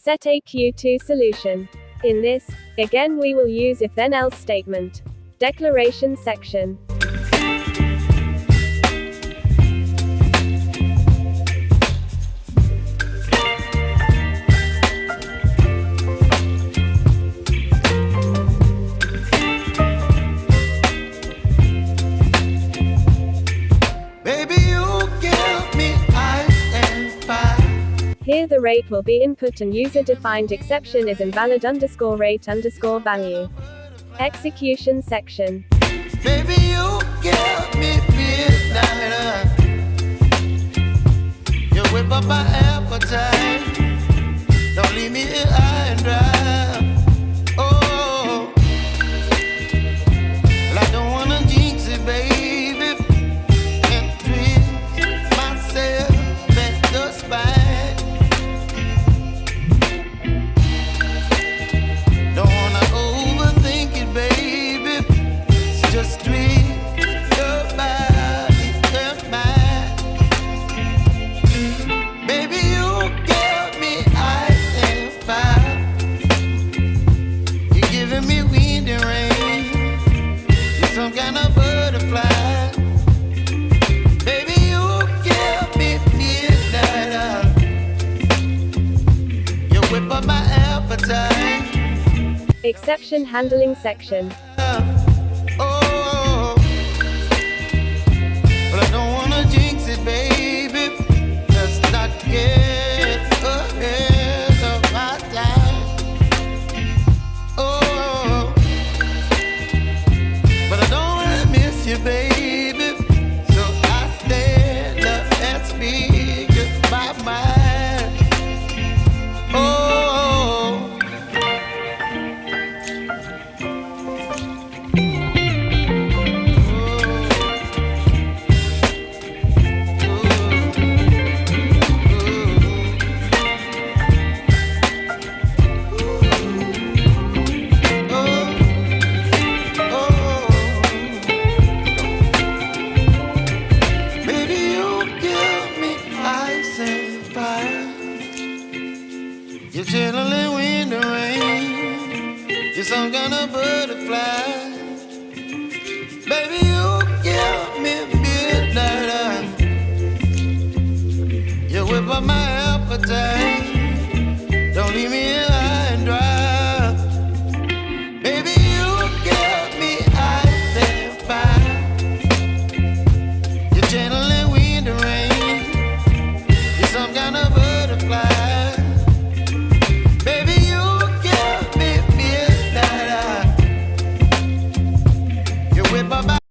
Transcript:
Set A Q.2 solution. In this, again we will use if-then-else statement. Declaration section. Here the rate will be input and user-defined exception is invalid_rate_value. Execution section. Baby, you give me midnight. You whip up my appetite. Don't leave me here high and dry. Oh, well, I don't wanna jinx it, baby, and twist myself at the spine. Just tweet your body and mine. Baby, you give me ice and fire. You're giving me wind and rain. You're some kind of butterfly. Baby, you give me midnight. You whip up my appetite. Exception handling section. Baby, let's not get ahead of my time. Oh, but I don't wanna miss you, baby. So I stand up and speak my mind. Oh. You're chilling in the rain. You're some kind of butterfly. Baby, you give me midnight. You whip up my appetite. Don't leave me here high and dry. Baby, you give me ice and fire. You're channeling wind and rain. You're some kind of butterfly. Bye-bye.